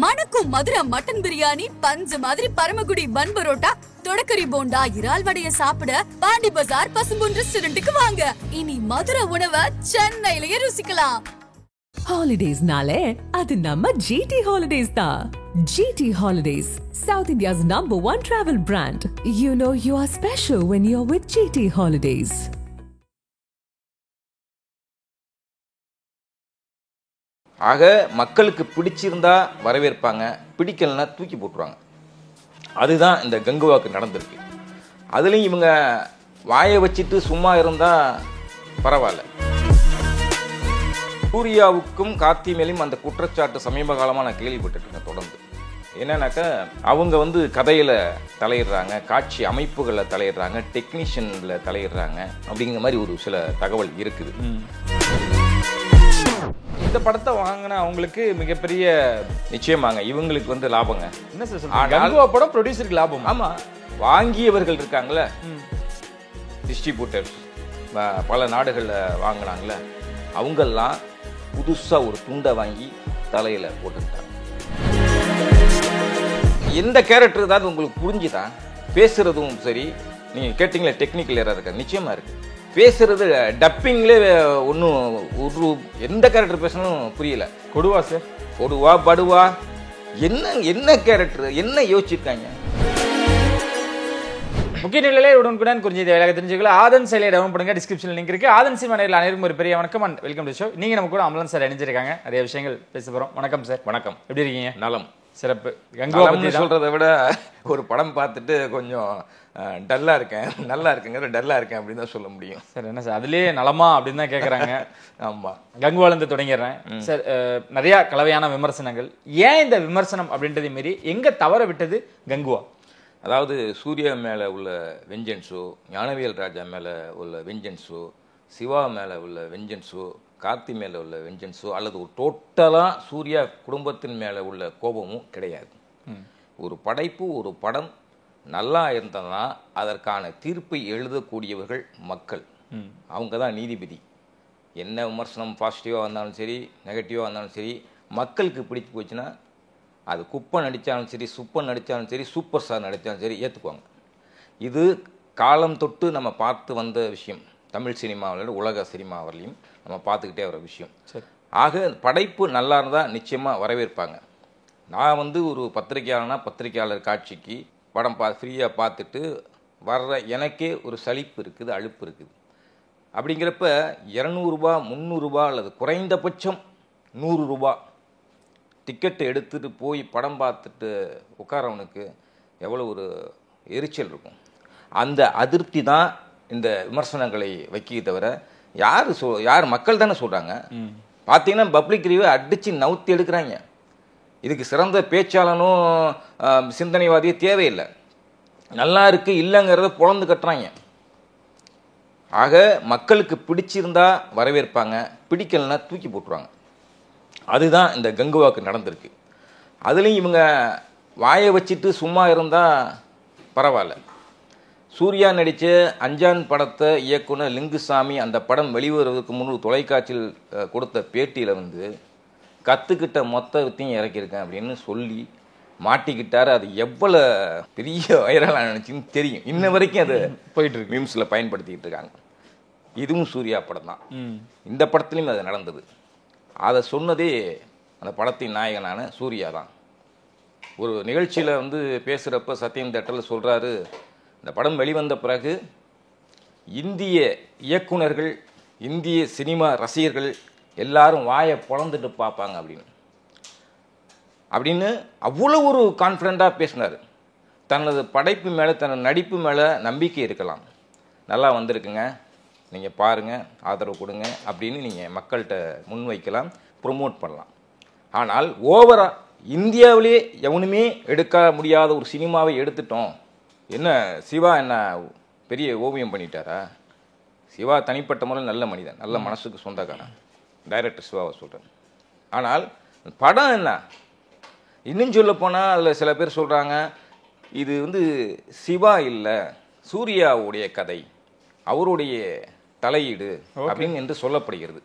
மணக்கும் மதுரை மட்டன் பிரியாணி, பஞ்சு மாதிரி பரமக்குடி பன் பரோட்டா, தொடக்கரி போண்டா, இறால் வடைய சாப்பிட பாண்டி பஜார் பசும்பொன் ரெஸ்டாரண்ட்டுக்கு வாங்க. இனி மதுரை உணவை சென்னையிலேயே ருசிக்கலாம். Holidays-nale, adu namma GT Holidays da. GT Holidays, South India's #1 travel brand. You know you are special when you're with GT Holidays. ஆக மக்களுக்கு பிடிச்சிருந்தா வரவேற்பாங்க, பிடிக்கலன்னா தூக்கி போட்டுருவாங்க. அதுதான் இந்த கங்குவாக்கு நடந்திருக்கு. அதுலேயும் இவங்க வாயை வச்சுட்டு சும்மா இருந்தால் பரவாயில்ல. சூர்யாவுக்கும் கார்த்தி மேலேயும் அந்த குற்றச்சாட்டு சமீப காலமாக நான் கேள்விப்பட்டுருக்கேன் தொடர்ந்து. என்னன்னாக்கா அவங்க கதையில் தலையிடுறாங்க, காட்சி அமைப்புகளில் தலையிடுறாங்க, டெக்னீஷியனில் தலையிடுறாங்க அப்படிங்கிற மாதிரி ஒரு சில தகவல் இருக்குது. இந்த படத்தை வாங்கின அவங்களுக்கு மிகப்பெரிய நிச்சயமாங்க இவங்களுக்கு லாபங்க. என்ன சார் சொல்றீங்க? கங்குவா படம் ப்ரொடியூசருக்கு லாபம். ஆமாம், வாங்கியவர்கள் இருக்காங்களே, டிஸ்ட்ரிபியூட்டர்ஸ் பல நாடுகளில் வாங்கினாங்களே, அவங்கெல்லாம் புதுசாக ஒரு துண்டை வாங்கி தலையில் போட்டுக்கிட்டாங்க. எந்த கேரக்டர் ஏதாவது உங்களுக்கு புரிஞ்சுதான் பேசுகிறதும் சரி. நீங்கள் கேட்டிங்களே டெக்னிக்கல் ஏறாக இருக்க நிச்சயமாக இருக்குது. பேசுறது டப்பிங்லேயே ஒரு எந்த கேரக்டர் பேசணும் புரியல. கொடுவா சார், கொடுவா படுவா என்ன கேரக்டர் என்ன யோசிச்சிருக்காங்க. முக்கிய நிலையிலே உடனுக்குடன் குறிஞ்சி வேலையாக தெரிஞ்சுக்கலாம். ஆதன் செயலை டவுன் பண்ணுங்க, டிஸ்கிரிப்ஷனில் லிங்க் இருக்கு. ஆதன் சினிமா நேரில் அனைவருக்கும் ஒரு பெரிய வணக்கம் அண்ட் வெல்கம் டு ஷோ. நீங்கள் நம்ம கூட அமலன் சார் இணைஞ்சிருக்காங்க, நிறைய விஷயங்கள் பேச போகிறோம். வணக்கம் சார். வணக்கம், எப்படி இருக்கீங்க? நலம், சிறப்பு. கங்குவா பற்றி சொல்கிறத விட ஒரு படம் பார்த்துட்டு கொஞ்சம் டல்லாக இருக்கேன், நல்லா இருக்குங்கிற டல்லாக இருக்கேன் அப்படின்னு தான் சொல்ல முடியும். சார் என்ன சார் அதுலேயே நலமா அப்படின்னு தான் கேட்குறாங்க. ஆமாம், கங்குவாலேருந்து தொடங்கிடுறேன் சார். நிறையா கலவையான விமர்சனங்கள். ஏன் இந்த விமர்சனம் அப்படின்றதை மாரி எங்கே தவற விட்டது கங்குவா? அதாவது சூர்யா மேலே உள்ள வெஞ்சன்ஸோ, ஞானவேல் ராஜா மேலே உள்ள வெஞ்சன்ஸோ, சிவா மேலே உள்ள வெஞ்சன்ஸோ, கார்த்தி மேலே உள்ள வெஞ்சன்ஸோ அல்லது ஒரு டோட்டலாக சூர்யா குடும்பத்தின் மேலே உள்ள கோபமும் கிடையாது. ஒரு படைப்பு, ஒரு படம் நல்லா இருந்ததுன்னா அதற்கான தீர்ப்பை எழுதக்கூடியவர்கள் மக்கள். அவங்க தான் நீதிபதி. என்ன விமர்சனம் பாசிட்டிவாக வந்தாலும் சரி, நெகட்டிவாக வந்தாலும் சரி, மக்களுக்கு பிடிச்சி போச்சுன்னா அது குப்பை நடித்தாலும் சரி, சுப்பன் நடித்தாலும் சரி, சூப்பர் ஸ்டார் நடித்தாலும் சரி ஏற்றுக்குவாங்க. இது காலம் தொட்டு நம்ம பார்த்து வந்த விஷயம். தமிழ் சினிமாவில் உலக சினிமா வரலையும் நம்ம பார்த்துக்கிட்டே வர விஷயம். ஆக படைப்பு நல்லா இருந்தால் நிச்சயமாக வரவேற்பாங்க. நான் ஒரு பத்திரிகையாளர்னா பத்திரிகையாளர் காட்சிக்கு படம் ஃப்ரீயாக பார்த்துட்டு வர்ற எனக்கே ஒரு சலிப்பு இருக்குது, அலுப்பு இருக்குது. அப்படிங்கிறப்ப 200 ரூபா 300 ரூபா அல்லது குறைந்தபட்சம் 100 ரூபா டிக்கெட்டை எடுத்துகிட்டு போய் படம் பார்த்துட்டு உட்காரவனுக்கு எவ்வளோ ஒரு எரிச்சல் இருக்கும். அந்த அதிருப்தி தான் இந்த விமர்சனங்களை வைக்க தவிர யார் மக்கள் தானே சொல்கிறாங்க. பார்த்தீங்கன்னா பப்ளிக் ரிவ்யூ அடித்து நவுத்தி எடுக்கிறாங்க. இதுக்கு சிறந்த பேச்சாளனும் சிந்தனைவாதியே தேவையில்லை. நல்லா இருக்கு இல்லைங்கிறத பொழந்து கட்டுறாங்க. ஆக மக்களுக்கு பிடிச்சிருந்தா வரவேற்பாங்க, பிடிக்கலன்னா தூக்கி போட்டுருவாங்க. அதுதான் இந்த கங்குவாக்கு நடந்திருக்கு. அதுலேயும் இவங்க வாயை வச்சுட்டு சும்மா இருந்தால் பரவாயில்ல. சூர்யா நடித்த அஞ்சான் படத்தை இயக்குனர் லிங்குசாமி அந்த படம் வெளிவருவதற்கு முன்பு தொலைக்காட்சியில் கொடுத்த பேட்டியில் கற்றுக்கிட்ட மொத்த வித்தையும் இறக்கியிருக்கேன் அப்படின்னு சொல்லி மாட்டிக்கிட்டார். அது எவ்வளோ பெரிய வைரலாக நினச்சின்னு தெரியும். இன்ன வரைக்கும் அது போயிட்டுருக்கு, மீம்ஸில் பயன்படுத்திக்கிட்டு இருக்காங்க. இதுவும் சூர்யா படம் தான். இந்த படத்துலையும் அது நடந்தது. அதை சொன்னதே அந்த படத்தின் நாயகனான சூர்யா தான். ஒரு நிகழ்ச்சியில் பேசுகிறப்ப சத்யம் தேட்டரில் சொல்கிறாரு, இந்த படம் வெளிவந்த பிறகு இந்திய இயக்குனர்கள், இந்திய சினிமா ரசிகர்கள் எல்லாரும் வாயை பொழந்துட்டு பார்ப்பாங்க அப்படின்னு அவ்வளோ ஒரு கான்ஃபிடண்ட்டாக பேசினார். தனது படைப்பு மேலே, தனது நடிப்பு மேலே நம்பிக்கை இருக்கலாம். நல்லா வந்திருக்குங்க, நீங்கள் பாருங்கள், ஆதரவு கொடுங்க அப்படின்னு நீங்கள் மக்கள்கிட்ட முன்வைக்கலாம், ப்ரொமோட் பண்ணலாம். ஆனால் ஓவராக இந்தியாவிலே எவனுமே எடுக்க முடியாத ஒரு சினிமாவை எடுத்துட்டோம். என்ன சிவா என்ன பெரிய ஓவியம் பண்ணிட்டாரா? சிவா தனிப்பட்ட முறையில் நல்ல மனிதன், நல்ல மனசுக்கு சொந்தக்காரன், டைரக்டர் சிவாவை சொல்கிறேன். ஆனால் படம் என்ன, இன்னும் சொல்ல போனால் அதில் சில பேர் சொல்கிறாங்க இது சிவா இல்லை, சூர்யாவுடைய கதை, அவருடைய தலையீடு அப்படின்னு என்று சொல்லப்படுகிறது.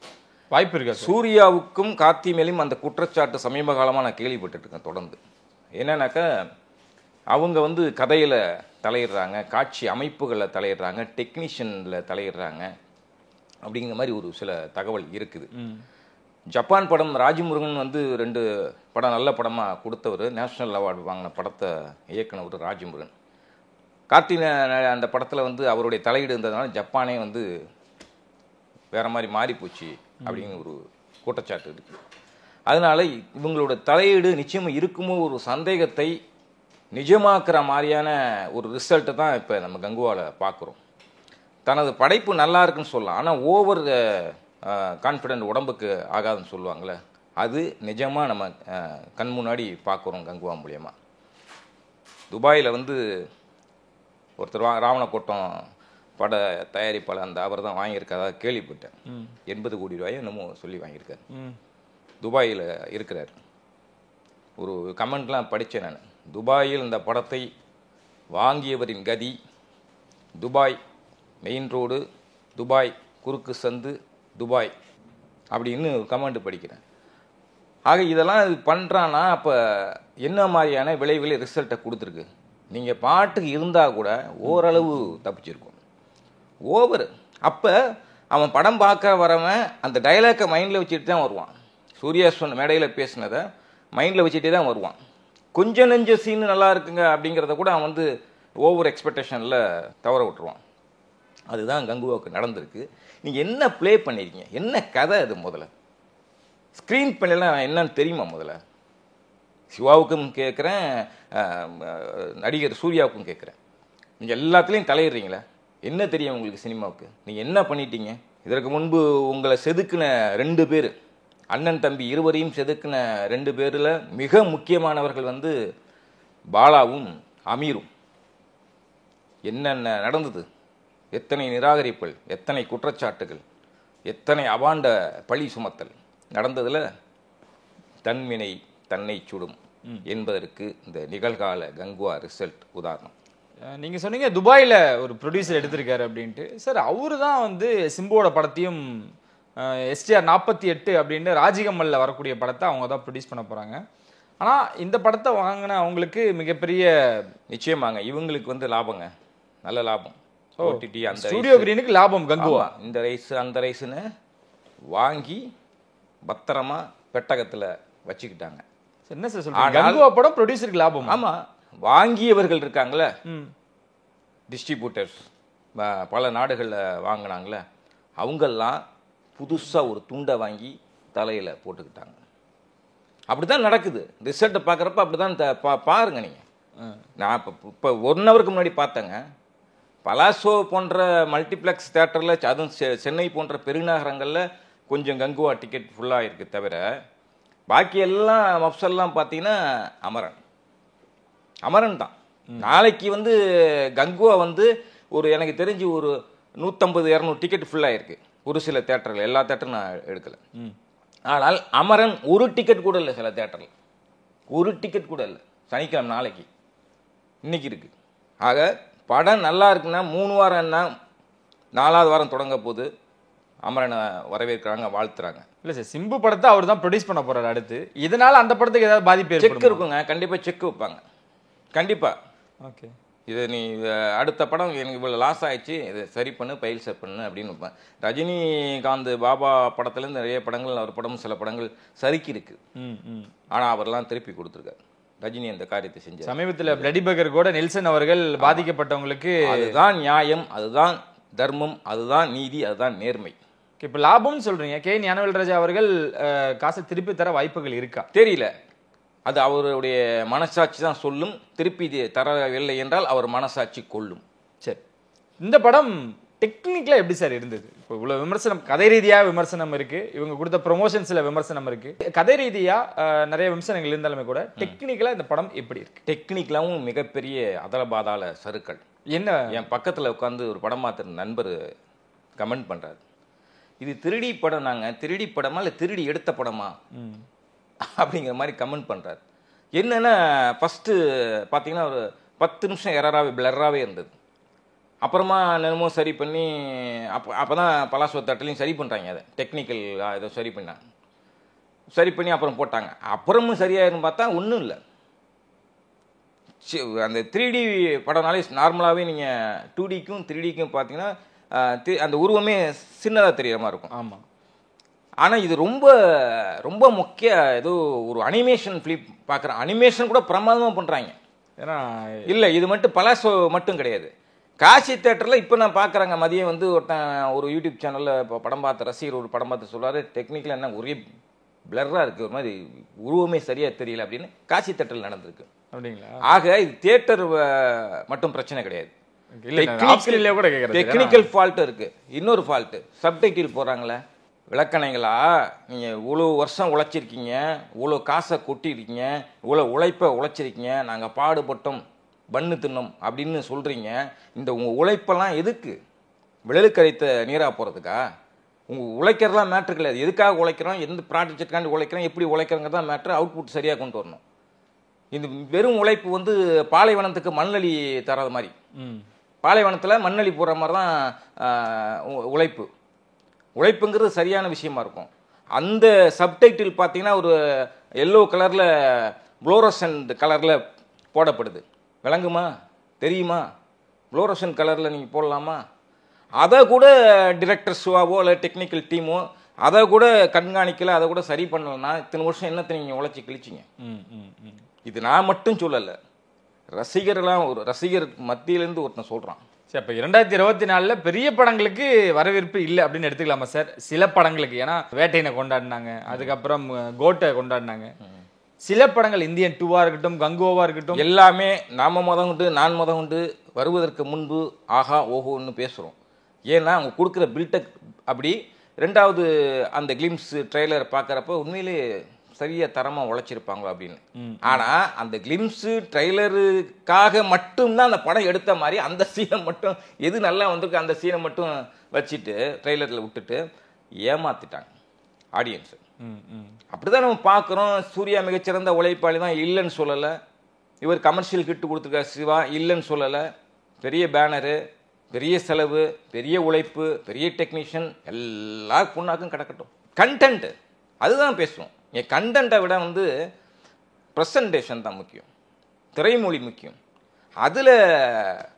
வாய்ப்பு இருக்கா சார்? சூர்யாவுக்கும் கார்த்தி மேலேயும் அந்த குற்றச்சாட்டு சமீப காலமாக நான் கேள்விப்பட்டுட்டு இருக்கேன் தொடர்ந்து. என்னன்னாக்கா அவங்க வந்து கதையில் தலையிடுறாங்க, காட்சி அமைப்புகளில் தலையிடுறாங்க, டெக்னீஷியனில் தலையிடுறாங்க அப்படிங்கிற மாதிரி ஒரு சில தகவல் இருக்குது. ஜப்பான் படம் ராஜமுருகன் வந்து 2 படம் நல்ல படமாக கொடுத்தவர், நேஷ்னல் அவார்டு வாங்கின படத்தை இயக்குனவர் ராஜமுருகன். கார்த்திக் அந்த படத்தில் வந்து அவருடைய தலையீடு இருந்ததுனால ஜப்பானே வந்து வேற மாதிரி மாறி போச்சு அப்படிங்கிற ஒரு குற்றச்சாட்டு இருக்குது. அதனால இவங்களோட தலையீடு நிச்சயமாக இருக்குமோ ஒரு சந்தேகத்தை நிஜமாக்குற மாதிரியான ஒரு ரிசல்ட்டை தான் இப்போ நம்ம கங்குவாவில் பார்க்குறோம். தனது படைப்பு நல்லா இருக்குன்னு சொல்லலாம், ஆனால் ஓவர் கான்ஃபிடென்ட் உடம்புக்கு ஆகாதுன்னு சொல்லுவாங்களே, அது நிஜமாக நம்ம கண் முன்னாடி பார்க்குறோம் கங்குவா மூலியமாக. துபாயில் வந்து ஒருத்தர் ராவணக்கோட்டம் பட தயாரிப்பாளர் அந்த அவர் தான் வாங்கியிருக்காதா கேள்விப்பட்டேன். 80 கோடி ரூபாயோ என்னமோ சொல்லி வாங்கியிருக்காரு. துபாயில் இருக்கிறார். ஒரு கமெண்ட்லாம் படித்தேன் நான். துபாயில் இந்த படத்தை வாங்கியவரின் கதி, துபாய் மெயின் ரோடு, துபாய் குறுக்கு சந்து, துபாய் அப்படின்னு கமெண்ட் படிக்கிறேன். ஆக இதெல்லாம் இது பண்ணுறான்னா அப்போ என்ன மாதிரியான விளைவுகளை ரிசல்ட்டை கொடுத்துருக்கு? நீங்கள் பாட்டுக்கு இருந்தால் கூட ஓரளவு தப்பிச்சிருக்கும். ஓவர் அப்போ அவன் படம் பார்க்க வரவன் அந்த டைலாக்கை மைண்டில் வச்சுட்டு தான் வருவான். சூர்யா சொன்ன மேடையில் பேசினதை மைண்டில் வச்சுட்டே தான் வருவான். கொஞ்சம் நெஞ்ச சீனு நல்லா இருக்குங்க அப்படிங்கிறத கூட அவன் வந்து ஓவர் எக்ஸ்பெக்டேஷனில் தவற விட்டுருவான். அதுதான் கங்குவாவுக்கு நடந்திருக்கு. நீங்கள் என்ன ப்ளே பண்ணியிருக்கீங்க, என்ன கதை அது? முதல்ல ஸ்க்ரீன் பிளேலாம் என்னன்னு தெரியுமா? முதல்ல சிவாவுக்கும் கேட்குறேன், நடிகர் சூர்யாவுக்கும் கேட்குறேன். நீங்கள் எல்லாத்துலேயும் தலையிடுறீங்களே, என்ன தெரியும் உங்களுக்கு சினிமாவுக்கு? நீங்கள் என்ன பண்ணிட்டீங்க? இதற்கு முன்பு உங்களை செதுக்கின 2 பேர், அண்ணன் தம்பி இருவரையும் செதுக்கின 2 பேரில் மிக முக்கியமானவர்கள் வந்து பாலாவும் அமீரும். என்னென்ன நடந்தது? எத்தனை நிராகரிப்புகள், எத்தனை குற்றச்சாட்டுகள், எத்தனை அபாண்ட பழி சுமத்தல் நடந்ததில் தன்வினை தன்னை சுடும் என்பதற்கு இந்த நிகழ்கால கங்குவா ரிசல்ட் உதாரணம். நீங்க சொன்னீங்க துபாயில் ஒரு ப்ரொடியூசர் எடுத்திருக்காரு அப்படின்ட்டு. சார் அவரு தான் வந்து சிம்புவோட படத்தையும் STR 48 அப்படின்னு ராஜிகமல்ல வரக்கூடிய படத்தை அவங்க தான் ப்ரொடியூஸ் பண்ண போறாங்க. ஆனால் இந்த படத்தை வாங்கின அவங்களுக்கு மிகப்பெரிய நிச்சயமாங்க இவங்களுக்கு வந்து லாபங்க, நல்ல லாபம். OTT அந்த ஸ்டூடியோ கிரீனுக்கு லாபம் கங்குவா. இந்த ரைஸ் அந்த ரைஸ்னு வாங்கி பத்திரமா பெட்டகத்தில் வச்சுக்கிட்டாங்க. என்ன சார் சொல்றீங்க? கங்குவா படம் ப்ரொடியூசருக்கு லாபம்? ஆமாம், வாங்கியவர்கள் இருக்காங்களே டிஸ்ட்ரிபியூட்டர்ஸ், பல நாடுகளில் வாங்கினாங்களே, அவங்கெல்லாம் புதுசாக ஒரு துண்டை வாங்கி தலையில் போட்டுக்கிட்டாங்க. அப்படி தான் நடக்குது. ரிசல்ட்டை பார்க்குறப்ப அப்படி தான் பாருங்க நீங்கள். நான் இப்போ 1 ஹவருக்கு முன்னாடி பார்த்தேங்க, பலாசோ போன்ற மல்டிப்ளெக்ஸ் தேட்டரில், அதுவும் சென்னை போன்ற பெருநகரங்களில் கொஞ்சம் கங்குவா டிக்கெட் ஃபுல்லாக இருக்குது. தவிர பாக்கி எல்லாம் மப்சல்லாம் பார்த்தீங்கன்னா அமரன் தான். நாளைக்கு வந்து கங்குவா வந்து ஒரு எனக்கு தெரிஞ்சு ஒரு 150-200 டிக்கெட் ஃபுல்லாக இருக்குது ஒரு சில தேட்டரில். எல்லா தேட்டரும் நான் எடுக்கலை. ஆனால் அமரன் ஒரு டிக்கெட் கூட இல்லை. சில தேட்டரில் ஒரு டிக்கெட் கூட இல்லை. சனிக்கிழமை நாளைக்கு, இன்னைக்கு இருக்குது. ஆக படம் நல்லா இருக்குன்னா 3 வாரம் என்ன 4வது வாரம் தொடங்க போது அமரனை வரவேற்கிறாங்க, வாழ்த்துறாங்க. இல்லை சார், சிம்பு படத்தை அவர் தான் ப்ரொடியூஸ் பண்ண போறாரு அடுத்து. இதனால அந்த படத்துக்கு ஏதாவது பாதிப்பு செக் இருக்குங்க, கண்டிப்பாக செக் வைப்பாங்க, கண்டிப்பாக. ஓகே, இது நீ அடுத்த படம் எனக்கு இவ்வளோ லாஸ் ஆயிடுச்சு, இதை சரி பண்ணு, பயில் செட் பண்ணு அப்படின்னு வைப்பேன். ரஜினிகாந்த் பாபா படத்துலேருந்து நிறைய படங்கள், அவர் படம் சில படங்கள் சறுக்கி இருக்கு. ஆனால் அவர்லாம் திருப்பி கொடுத்துருக்காரு. ரஜினி அந்த காரியத்தை செஞ்சார். சமீபத்தில் பிளடி பர்கர் கூட நெல்சன் அவர்கள் பாதிக்கப்பட்டவங்களுக்கு அதுதான் நியாயம், அதுதான் தர்மம், அதுதான் நீதி, அதுதான் நேர்மை. இப்போ லாபம்னு சொல்றீங்க. ஞானவேல் ராஜா அவர்கள் காசை திருப்பி தர வாய்ப்புகள் இருக்கா தெரியல. அது அவருடைய மனசாட்சி தான் சொல்லும். திருப்பி தரவில்லை என்றால் அவர் மனசாட்சி கொள்ளும். சரி, இந்த படம் டெக்னிக்கலா எப்படி சார் இருந்தது? இப்போ இவ்வளவு விமர்சனம், கதை ரீதியா விமர்சனம் இருக்கு, இவங்க கொடுத்த ப்ரொமோஷன்ஸ்ல விமர்சனம் இருக்கு, கதை ரீதியா நிறைய விமர்சனங்கள் இருந்தாலுமே கூட டெக்னிக்கலா இந்த படம் எப்படி இருக்கு? டெக்னிக்கலாவும் மிகப்பெரிய அதலபாதால சருக்கள். என்ன, என் பக்கத்தில் உட்காந்து ஒரு படம் பார்த்துட்டு நண்பர் கமெண்ட் பண்ணுறாரு, இது திருடி படம், நாங்கள் திருடி படமா இல்லை திருடி எடுத்த படமா அப்படிங்கிற மாதிரி கமெண்ட் பண்ணுறாரு. என்னென்னா ஃபஸ்ட்டு பார்த்தீங்கன்னா ஒரு 10 நிமிஷம் பிளர்ராகவே இருந்தது. அப்புறமா என்னமோ சரி பண்ணி அப்போ தான் பலாசோ தட்டிலையும் சரி பண்ணுறாங்க, அதை டெக்னிக்கல் இதை சரி பண்ணாங்க. சரி பண்ணி அப்புறம் போட்டாங்க. அப்புறமும் சரியாயிருன்னு பார்த்தா ஒன்றும் இல்லை. அந்த 3D படம்னாலே நார்மலாகவே நீங்கள் 2Dக்கும் 3Dக்கும் பார்த்தீங்கன்னா அந்த உருவமே சின்னதாக தெரிகிற மாதிரி இருக்கும். ஆமாம். ஆனால் இது ரொம்ப ரொம்ப முக்கிய ஏதோ ஒரு அனிமேஷன் ஃபிலிம் பார்க்குறேன். அனிமேஷன் கூட பிரமாதமாக பண்ணுறாங்க. ஏன்னா இல்லை, இது மட்டும் பலாசோ மட்டும் கிடையாது. காசி தேட்டரில் இப்போ நான் பார்க்குறாங்க. மதியம் வந்து ஒரு யூடியூப் சேனலில் இப்போ படம் பார்த்த ரசிகர் ஒரு படம் பார்த்து சொல்கிறாரு, டெக்னிக்கலாக என்ன ஒரே பிளர்ராக இருக்குது, ஒரு மாதிரி உருவமே சரியாக தெரியல அப்படின்னு காசி தேட்டரில் நடந்திருக்கு. அப்படிங்களா? ஆக இது தியேட்டர் மட்டும் பிரச்சனை கிடையாது, டெக்னிக்கல் ஃபால்ட்டு இருக்குது. இன்னொரு ஃபால்ட்டு சப்டைட்டில் போடுறாங்களே, விளக்கணைங்களா நீங்கள் இவ்வளோ வருஷம் உழைச்சிருக்கீங்க, இவ்வளோ காசை கொட்டியிருக்கீங்க, இவ்வளோ உழைப்பை உழைச்சிருக்கீங்க, நாங்கள் பாடுபட்டோம் பண்ணு தின்னோம் அப்படின்னு சொல்கிறீங்க. இந்த உங்கள் உழைப்பெல்லாம் எதுக்கு? விழலுக்கரைத்த நீராக போகிறதுக்கா? உங்கள் உழைக்கிறதுலாம் மேட்ரு கிடையாது. எதுக்காக உழைக்கிறோம், எந்த ப்ராஜெக்டுக்காண்டி உழைக்கிறோம், எப்படி உழைக்கிறோங்கிறது தான் மேட்ரு. அவுட்புட் சரியாக கொண்டு வரணும். இந்த வெறும் உழைப்பு வந்து பாலைவனத்துக்கு மண்ணலி தராத மாதிரி, பாலைவனத்தில் மண்ணலி போடுற மாதிரி தான் உழைப்பு. உழைப்புங்கிறது சரியான விஷயமா இருக்கும். அந்த சப்டைட்டில் பார்த்தீங்கன்னா ஒரு எல்லோ கலரில் ஃப்ளோரசன்ட் கலரில் போடப்படுது. விளங்குமா? தெரியுமா? ஃப்ளோரசன்ட் கலரில் நீங்கள் போடலாமா? அதை கூட டிரெக்டர் ஷோவோ இல்லை டெக்னிக்கல் டீமோ அதை கூட கண்காணிக்கல, அதை கூட சரி பண்ணலைன்னா இத்தனை வருஷம் என்னத்தை நீங்கள் உழைச்சி கிழிச்சிங்க? இது நான் மட்டும் சொல்லலை, ரசிகர்லாம் ஒரு ரசிகர் மத்தியிலேருந்து ஒருத்தன் சொல்கிறான். சரி, அப்போ 2024 பெரிய படங்களுக்கு வரவேற்பு இல்லை அப்படின்னு எடுத்துக்கலாமா சார்? சில படங்களுக்கு, ஏன்னா வேட்டையனை கொண்டாடினாங்க, அதுக்கப்புறம் கோட்டை கொண்டாடினாங்க. சில படங்கள் இந்தியன் 2வா இருக்கட்டும், கங்குவாவா இருக்கட்டும், எல்லாமே நாம உண்டு நான் உண்டு வருவதற்கு முன்பு ஆஹா ஓஹோன்னு பேசுகிறோம். ஏன்னா அவங்க கொடுக்குற பில்டப் அப்படி. ரெண்டாவது அந்த கிளிம்ஸ் ட்ரெய்லர் பார்க்குறப்ப உண்மையிலே சரியாக தரமாக உழைச்சிருப்பாங்களோ அப்படின்னு. ஆனால் அந்த கிளிம்ஸு ட்ரெய்லருக்காக மட்டும்தான் அந்த படம் எடுத்த மாதிரி அந்த சீனை மட்டும் எது நல்லா வந்திருக்கு அந்த சீனை மட்டும் வச்சுட்டு ட்ரெய்லரில் விட்டுட்டு ஏமாத்திட்டாங்க ஆடியன்ஸு. அப்படிதான் நம்ம பார்க்குறோம். சூர்யா மிகச்சிறந்த உழைப்பாளி தான், இல்லைன்னு சொல்லலை. இவர் கமர்ஷியல் கிட்டு கொடுத்துருக்கார் சிவா, இல்லைன்னு சொல்லலை. பெரிய பேனரு, பெரிய செலவு, பெரிய உழைப்பு, பெரிய டெக்னீஷியன், எல்லா பொண்ணாக்கும் கிடக்கட்டும். கண்டென்ட்டு அதுதான் பேசுவோம். என் கண்டென்ட்டை விட வந்து ப்ரெசன்டேஷன் தான் முக்கியம், திரைமொழி முக்கியம். அதில்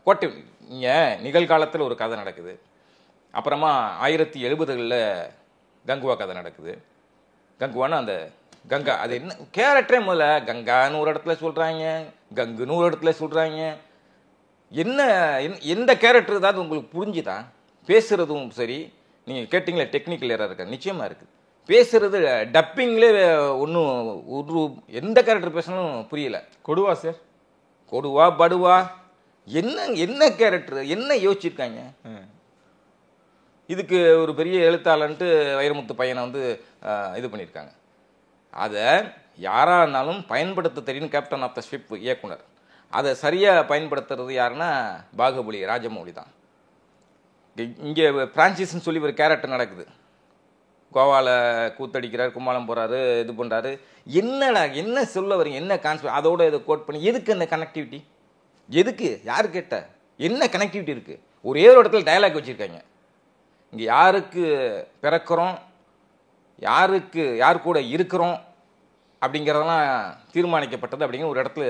கோட்டை இங்கே நிகழ்காலத்தில் ஒரு கதை நடக்குது, அப்புறமா 1970களில் கங்குவா கதை நடக்குது. கங்குவான்னு அந்த கங்கா, அது என்ன கேரக்டரே முதல்ல கங்கான்னு ஒரு இடத்துல சொல்கிறாங்க, கங்குன்னு ஒரு இடத்துல சொல்கிறாங்க. என்ன எந்த கேரக்டர் ஏதாவது உங்களுக்கு புரிஞ்சுதா? பேசுகிறதும் சரி, நீங்கள் கேட்டிங்களே டெக்னிக்கல் எரர் இருக்கா? நிச்சயமாக இருக்குது. பேசுகிறது டப்பிங்லேயே ஒன்றும் ஒரு எந்த கேரக்டர் பேசணும் புரியல. கொடுவா சார், கொடுவா படுவா என்ன என்ன கேரக்டர் என்ன யோசிச்சிருக்காங்க? இதுக்கு ஒரு பெரிய எழுத்தாளன்ட்டு வைரமுத்து பையனை வந்து இது பண்ணியிருக்காங்க. அதை யாராக இருந்தாலும் பயன்படுத்த தெரியும் கேப்டன் ஆஃப் த ஷிப் இயக்குனர். அதை சரியாக பயன்படுத்துறது யாருன்னா பாகுபலி ராஜமௌழி தான். இங்கே பிரான்சிஸ்ன்னு சொல்லி ஒரு கேரக்டர் நடக்குது. கோவாவில் கூத்தடிக்கிறார், கும்மாளம் போகிறாரு, இது பண்ணுறாரு. என்னடா என்ன சொல்ல வரீங்க, என்ன கான்செப்ட், அதோட இதை கோட் பண்ணி எதுக்கு அந்த கனெக்டிவிட்டி? எதுக்கு? யார் கேட்ட? என்ன கனெக்டிவிட்டி இருக்குது? ஒரே ஒரு இடத்துல டயலாக் வச்சுருக்காங்க. இங்கே யாருக்கு பிறக்கிறோம், யார் கூட இருக்கிறோம் அப்படிங்கிறதெல்லாம் தீர்மானிக்கப்பட்டது அப்படிங்கிற ஒரு இடத்துல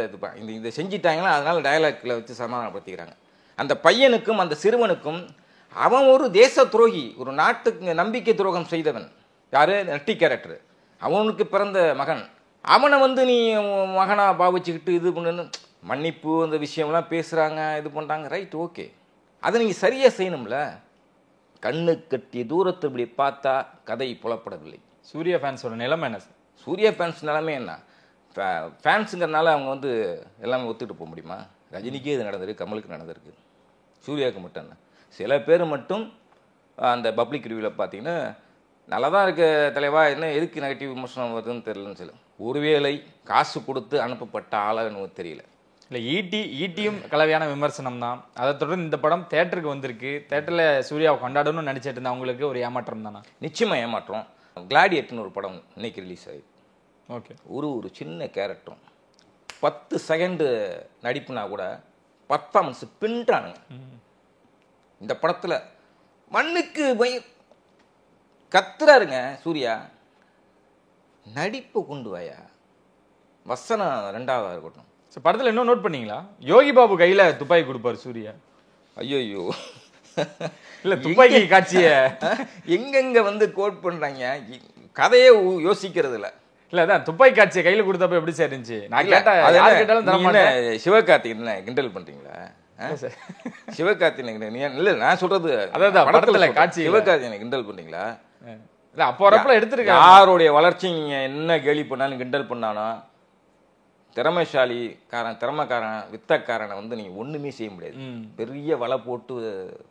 இதை செஞ்சிட்டாங்களா, அதனால டயலாக்ல வச்சு சமாதானப்படுத்திக்கிறாங்க. அந்த பையனுக்கும் அந்த சிறுவனுக்கும் அவன் ஒரு தேச துரோகி, ஒரு நாட்டுக்கு நம்பிக்கை துரோகம் செய்தவன். யாரு? நட்டி கேரக்டர். அவனுக்கு பிறந்த மகன். அவனை வந்து நீ மகனா பாவிச்சுக்கிட்டு இது பண்ணுன்னு மன்னிப்பு அந்த விஷயம்லாம் பேசுகிறாங்க, இது பண்ணுறாங்க. ரைட், ஓகே, அதை நீங்கள் சரியாக செய்யணும்ல. கண்ணு கட்டிய தூரத்தை இப்படி பார்த்தா கதை புலப்படவில்லை. சூர்யா ஃபேன்ஸோட நிலைமை என்ன சார்? சூர்யா ஃபேன்ஸ் நிலைமை என்ன? ஃபேன்ஸுங்கிறனால அவங்க வந்து எல்லாமே ஒத்துக்கிட்டு போக முடியுமா? ரஜினிக்கே இது நடந்திருக்கு, கமலுக்கு நடந்திருக்கு, சூர்யாவுக்கு மட்டும் என்ன? சில பேர் மட்டும் அந்த பப்ளிக் ரிவ்யூவில் பார்த்தீங்கன்னா நல்லா தான் இருக்க தலைவா, என்ன எதுக்கு நெகட்டிவ் விமர்சனம் வருதுன்னு தெரியலன்னு சொல்லு. ஒருவேளை காசு கொடுத்து அனுப்பப்பட்ட ஆளுன்னு தெரியல. இல்லை, ஈட்டியும் கலவையான விமர்சனம் தான். அதை தொடர்ந்து இந்த படம் தேட்டருக்கு வந்திருக்கு. தேட்டரில் சூர்யாவை கொண்டாடணும்னு நினச்சிட்டு இருந்தா அவங்களுக்கு ஒரு ஏமாற்றம் தானா? நிச்சயமாக ஏமாற்றம். கிளாடியேட்டர்னு ஒரு படம் இன்னைக்கு ரிலீஸ் ஆகி, ஓகே, ஒரு சின்ன கேரக்டரும் 10 செகண்டு நடிப்புனா கூட பர்ஃபார்மன்ஸ் பின்றானுங்க. இந்த படத்தில் மண்ணுக்கு கத்துறாருங்க சூர்யா. நடிப்பு கொண்டு வாயா, வசனம் ரெண்டாவதாக இருக்கட்டும். படத்தில் இன்னும் நோட் பண்ணீங்களா, யோகி பாபு கையில் துப்பாக்கி கொடுப்பார் சூர்யா. ஐயோ இல்லை, துப்பாக்கி காட்சியை எங்கெங்க வந்து கோட் பண்ணுறாங்க, கதையே யோசிக்கிறது இல்லை. இல்லை, அதான் துப்பாக்கி காட்சியை கையில் கொடுத்தப்ப எப்படி சார் இருந்துச்சு? நான் கேட்டாலும் தர மாட்டேன். சிவகார்த்திகேயன் கிண்டல் பண்ணுறீங்களா? சிவகார்த்திகேயன் இல்லை, நான் சொல்றது அதான் படத்துல காட்சி. சிவகார்த்திகேயன் கிண்டல் பண்ணீங்களா? இல்லை, அப்போ வரப்பல எடுத்துருக்கேன். யாருடைய வளர்ச்சி என்ன கேலி பண்ணாலும் கிண்டல் பண்ணானோ, திறமைக்காரன் வித்தக்காரனை வந்து நீங்க ஒண்ணுமே செய்ய முடியாது. பெரிய வலை போட்டு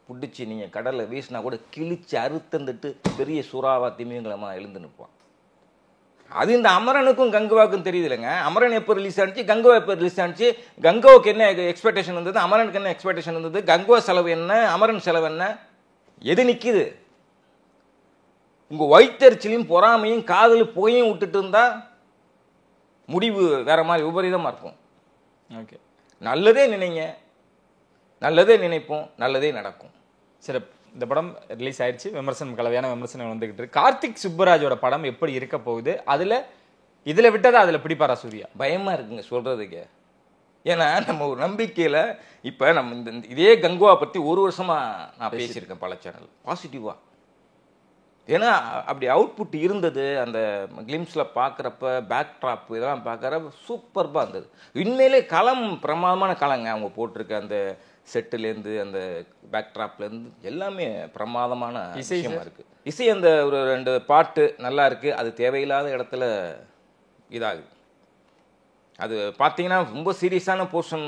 புடிச்சு நீங்க கடல்ல வீசினா கூட கிழிச்சு அறுத்தந்துட்டு பெரிய சுறாவா திமிங்கலமா எழுந்து நிற்பான். அது இந்த அமரனுக்கும் கங்குவாவுக்கும் தெரியுது இல்லைங்க. அமரன் எப்போ ரிலீஸ் ஆனிச்சு, கங்குவா எப்போ ரிலீஸ் ஆனிச்சு, கங்குவாவுக்கு என்ன எக்ஸ்பெக்டேஷன் இருந்தது, அமரனுக்கு என்ன எக்ஸ்பெக்டேஷன் இருந்தது, கங்குவா செலவு என்ன, அமரன் செலவு என்ன, எது நிற்கிது? உங்க வயிற்றுச்சலையும் பொறாமையும் காதல் போயும் விட்டுட்டு இருந்தா முடிவு வேற மாதிரி விபரீதமா இருக்கும். ஓகே, நல்லதே நினைங்க, நல்லதே நினைப்போம், நல்லதே நடக்கும். சரி, இந்த படம் ரிலீஸ் ஆயிடுச்சு, விமர்சனம் கலவையான விமர்சனம் வந்துகிட்டு இருக்கு. கார்த்திக் சுப்பராஜோட படம் எப்படி இருக்க போகுது, இதுல விட்டதா அதுல பிடிப்பாரா சூர்யா? பயமா இருக்குங்க சொல்றதுக்கு. ஏன்னா நம்ம ஒரு நம்பிக்கையில இப்ப நம்ம இதே கங்குவா பத்தி ஒரு வருஷமா நான் பேசியிருக்கேன் பல சேனல் பாசிட்டிவா. ஏன்னா அப்படி அவுட்புட் இருந்தது. அந்த கிளிம்ஸ்ல பார்க்குறப்ப பேக் ட்ராப் இதெல்லாம் பார்க்குறப்ப சூப்பர்பாக இருந்தது. உண்மையிலே களம் பிரமாதமான களங்க. அவங்க போட்டிருக்க அந்த செட்டுலேருந்து அந்த பேக் ட்ராப்லேருந்து எல்லாமே பிரமாதமான விஷயமா இருக்குது. இசை அந்த ஒரு 2 பாட்டு நல்லா இருக்குது. அது தேவையில்லாத இடத்துல இதாகுது. அது பார்த்தீங்கன்னா ரொம்ப சீரியஸான போர்ஷன்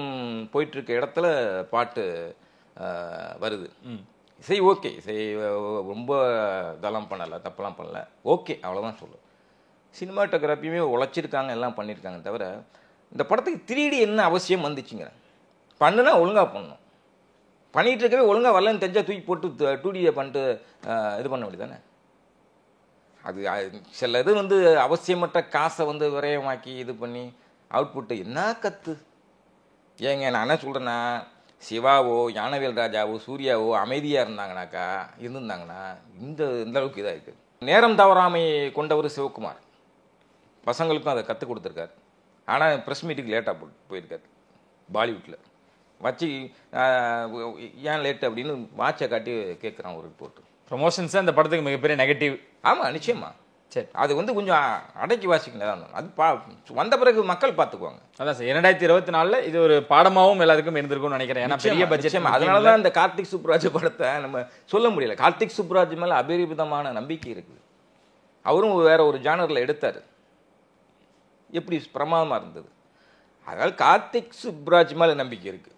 போயிட்டுருக்க இடத்துல பாட்டு வருது. இசை ஓகே, இசை ரொம்ப இதெல்லாம் பண்ணலை, தப்பெல்லாம் பண்ணல, ஓகே, அவ்வளோதான் சொல்லுவேன். சினிமாட்டோகிராஃபியுமே உழைச்சிருக்காங்க, எல்லாம் பண்ணியிருக்காங்க. தவிர இந்த படத்துக்கு 3D என்ன அவசியம் வந்துச்சுங்க? பண்ணுனா ஒழுங்காக பண்ணணும். பண்ணிகிட்டு இருக்கவே ஒழுங்காக வரலன்னு தெரிஞ்சால் தூக்கி போட்டு 2D பண்ணிட்டு இது பண்ண வேண்டியது தானே. அது சில இது வந்து அவசியமற்ற காசை வந்து விரயமாக்கி இது பண்ணி அவுட்புட்டு என்ன கற்று ஏங்க. நான் என்ன சொல்கிறேன்னா, சிவாவோ ஞானவேல் ராஜாவோ சூர்யாவோ அமைதியாக இருந்திருந்தாங்கன்னா இந்த அளவுக்கு இதாக இருக்குது. நேரம் தவறாமை கொண்டவர் சிவகுமார் பசங்களுக்கும் அதை கற்றுக் கொடுத்துருக்காரு. ஆனால் ப்ரெஸ் மீட்டுக்கு லேட்டாக போயிருக்காரு. பாலிவுட்டில் வச்சு ஏன் லேட்டு அப்படின்னு வாட்சை காட்டி கேட்குறான் ஒரு ரிப்போர்ட்டு. ப்ரொமோஷன்ஸ் அந்த படத்துக்கு மிகப்பெரிய நெகட்டிவ். ஆமாம், நிச்சயமா. சரி, அது வந்து கொஞ்சம் அடக்கி வாசிக்கணும். அது வந்த பிறகு மக்கள் பார்த்துக்குவாங்க. அதான் சார், 2024 இது ஒரு பாடமாகவும் எல்லாத்துக்கும் இருந்திருக்கும்னு நினைக்கிறேன். ஏன்னா பெரிய பட்ஜெட். அதனால தான் இந்த கார்த்திக் சுப்புராஜ் படத்தை நம்ம சொல்ல முடியல. கார்த்திக் சுப்புராஜ் மேலே அபரிமிதமான நம்பிக்கை இருக்குது. அவரும் வேற ஒரு ஜானரில் எடுத்தார், எப்படி பிரமாதமாக இருந்தது. அதனால கார்த்திக் சுப்புராஜ் மேலே நம்பிக்கை இருக்குது.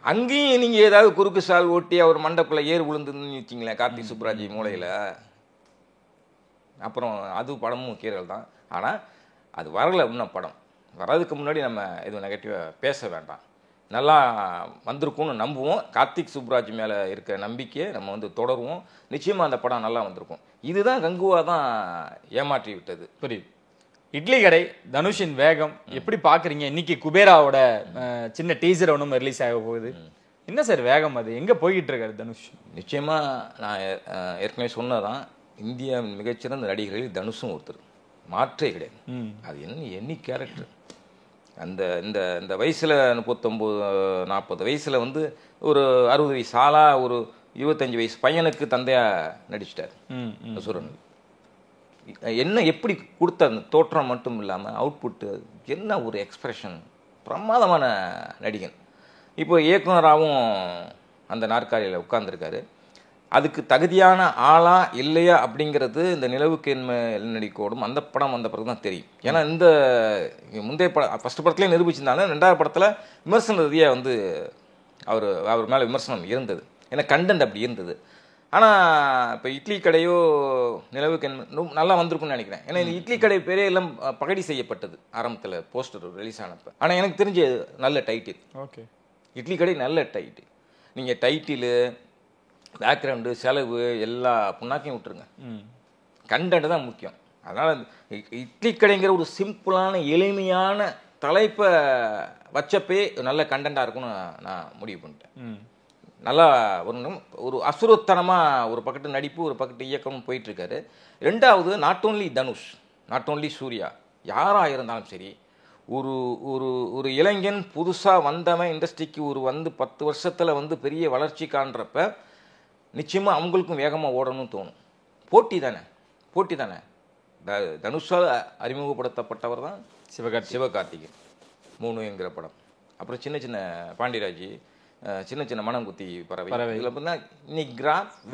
அங்கேயும் நீங்கள் ஏதாவது குறுக்கு சால் ஓட்டி அவர் மண்டப்பில் ஏறு விழுந்துன்னு வச்சிங்களேன் கார்த்திக் சுப்புராஜ் மூளையில், அப்புறம் அது படமும் கீரல் தான். ஆனால் அது வரலை இன்னும். படம் வர்றதுக்கு முன்னாடி நம்ம எதுவும் நெகட்டிவாக பேச வேண்டாம். நல்லா வந்திருக்கும்னு நம்புவோம். கார்த்திக் சுப்புராஜ் மேலே இருக்க நம்பிக்கையை நம்ம வந்து தொடருவோம். நிச்சயமாக அந்த படம் நல்லா வந்திருக்கும். இதுதான் கங்குவா தான் ஏமாற்றி விட்டது. புரியுது. இட்லி கடை தனுஷின் வேகம் எப்படி பார்க்குறீங்க? இன்னைக்கு குபேராவோட சின்ன டீசர் ஒன்றும் ரிலீஸ் ஆக போகுது. என்ன சார் வேகம், அது எங்கே போய்கிட்டு இருக்காரு தனுஷ்? நிச்சயமாக நான் ஏற்கனவே சொன்னதான், இந்தியாவின் மிகச்சிறந்த நடிகர்களில் தனுஷும் ஒருத்தர், மாற்றே கிடையாது. அது என்ன கேரக்டர். அந்த இந்த இந்த வயசில் 39-40 வயசில் வந்து ஒரு 60 வயசு ஆளாக ஒரு 25 வயசு பையனுக்கு தந்தையாக நடிச்சிட்டார் அசுரன். என்ன எப்படி கொடுத்த அந்த தோற்றம் மட்டும் இல்லாமல் அவுட்புட்டு, என்ன ஒரு எக்ஸ்பிரஷன், பிரமாதமான நடிகன். இப்போ இயக்குனராகவும் அந்த நாற்காலியில் உட்கார்ந்துருக்காரு. அதுக்கு தகுதியான ஆளா இல்லையா அப்படிங்கிறது இந்த நிலவுக்கு நடிக்கோடும் அந்த படம் வந்த பிறகு தான் தெரியும். ஏன்னா இந்த முந்தைய ஃபர்ஸ்ட் படத்துலேயே நிரூபிச்சிருந்தாங்க. 2வது படத்தில் விமர்சன ரீதியாக வந்து அவர் மேலே விமர்சனம் இருந்தது. ஏன்னா கண்டென்ட் அப்படி இருந்தது. ஆனால் இப்போ இட்லி கடையோ நிலவுக்கு நல்லா வந்திருக்குன்னு நினைக்கிறேன். ஏன்னா இந்த இட்லி கடை பேரே எல்லாம் பகடி செய்யப்பட்டது ஆரம்பத்தில் போஸ்டர் ரிலீஸ் ஆனப்போ. ஆனால் எனக்கு தெரிஞ்ச நல்ல டைட்டில். ஓகே, இட்லி கடை நல்ல டைட்டில். நீங்கள் டைட்டிலு, பேக்ரவுண்டு, செலவு எல்லா புண்ணாக்கையும் விட்டுருங்க, கண்டென்ட் தான் முக்கியம். அதனால் இட்லி கடைங்கிற ஒரு சிம்பிளான எளிமையான தலைப்பை வச்சப்பே நல்ல கண்டென்ட்டாக இருக்கும்னு நான் முடிவு பண்ணிட்டேன். நல்லா ஒரு அசுரத்தனமாக ஒரு பக்கத்து நடிப்பு ஒரு பக்கத்து இயக்கமும் போயிட்டுருக்காரு. ரெண்டாவது not only Dhanush, not only Suriya, யாராக இருந்தாலும் சரி, ஒரு ஒரு ஒரு இளைஞன் புதுசாக வந்தவன் இண்டஸ்ட்ரிக்கு ஒரு 10 வருஷத்தில் பெரிய வளர்ச்சி காண்றப்ப நிச்சயமாக அவங்களுக்கும் வேகமாக ஓடணும்னு தோணும். போட்டி தானே. தனுஷால் அறிமுகப்படுத்தப்பட்டவர் தான் சிவகார்த்திகேயன் 3 படம். அப்புறம் சின்ன சின்ன பாண்டியராஜ், சின்ன மனங்குத்தி பறவை. இதில் பார்த்தீங்கன்னா இன்னைக்கு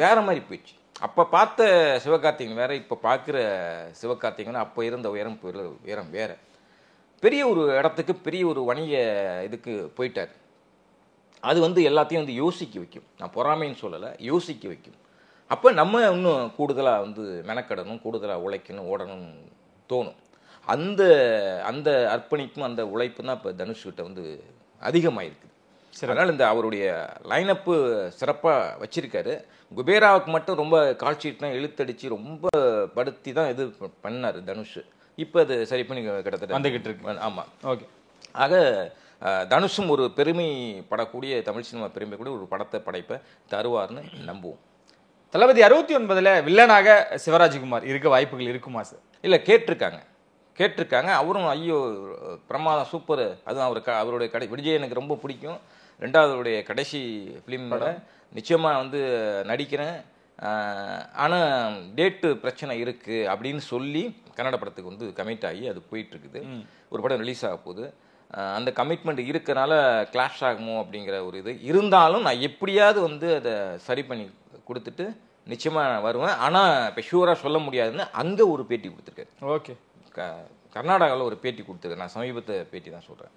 வேற மாதிரி போயிடுச்சு. அப்போ பார்த்த சிவகார்த்திகேயன் வேற, இப்போ பார்க்குற சிவகார்த்திகேயன் அப்போ இருந்த உயரம் வேற. பெரிய ஒரு இடத்துக்கு பெரிய ஒரு வணிக இதுக்கு போயிட்டார். அது எல்லாத்தையும் யோசிக்க வைக்கும். நான் பொறாமைன்னு சொல்லலை, யோசிக்க வைக்கும். அப்போ நம்ம இன்னும் கூடுதலாக மெனக்கடணும், கூடுதலாக உழைக்கணும், ஓடணும் தோணும். அந்த அந்த அர்ப்பணிப்பும் அந்த உழைப்பு தான் இப்போ தனுஷ்கிட்ட அதிகமாக இருக்குது. அதனால் இந்த அவருடைய லைனப்பு சிறப்பாக வச்சிருக்காரு. குபேராவுக்கு மட்டும் ரொம்ப கால்ஷீட்லாம் இழுத்தடிச்சு ரொம்ப படுத்தி தான் இது பண்ணார் தனுஷ். இப்போ அது சரி பண்ணி கிட்டத்தட்ட வந்துகிட்டு இருக்கு. ஆமாம், ஓகே. ஆக தனுஷும் ஒரு பெருமைப்படக்கூடிய தமிழ் சினிமா பெருமைக்கூடிய ஒரு படத்தை படைப்பை தருவார்னு நம்புவோம். தளபதி 69 வில்லனாக சிவராஜ்குமார் இருக்க வாய்ப்புகள் இருக்குமா சார்? இல்லை, கேட்டிருக்காங்க. அவரும் ஐயோ பிரமாதம், சூப்பர். அதுவும் அவருடைய விஜய் எனக்கு ரொம்ப பிடிக்கும். 2வது கடைசி ஃபிலிமோட நிச்சயமாக நடிக்கிறேன், ஆனால் டேட்டு பிரச்சனை இருக்குது அப்படின்னு சொல்லி கன்னட படத்துக்கு கமிட் ஆகி அது போயிட்டுருக்குது. ஒரு படம் ரிலீஸ் ஆக போகுது. அந்த கமிட்மெண்ட் இருக்கனால கிளாஷ் ஆகுமோ அப்படிங்கிற ஒரு இது இருந்தாலும் நான் எப்படியாவது அதை சரி பண்ணி கொடுத்துட்டு நிச்சயமாக வருவேன். ஆனால் இப்போ ஷூராக சொல்ல முடியாதுன்னு அங்கே ஒரு பேட்டி கொடுத்துருக்காரு. ஓகே. கர்நாடகாவில் ஒரு பேட்டி கொடுத்துருக்கேன். நான் சமீபத்தை பேட்டி தான் சொல்கிறேன்.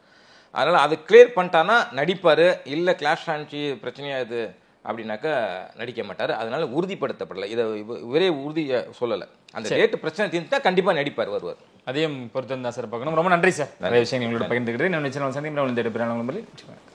அதனால் அது கிளியர் பண்ணிட்டானா நடிப்பார். இல்லை கிளாஷ் ஆனிச்சு பிரச்சனையாக அப்படின்னாக்கா நடிக்க மாட்டார். அதனால உறுதிப்படுத்தப்படலை. இதை இவரே உறுதியை சொல்லலை. அந்த டேட்டு பிரச்சனை தீர்ந்துட்டா கண்டிப்பாக நடிப்பார், வருவார். அதையும் பொறுத்து தான் சார் பார்க்கணும். ரொம்ப நன்றி சார். நிறைய விஷயங்கள் உங்களோட பகிர்ந்துக்கிறேன். நான் சந்திக்கிறேன்.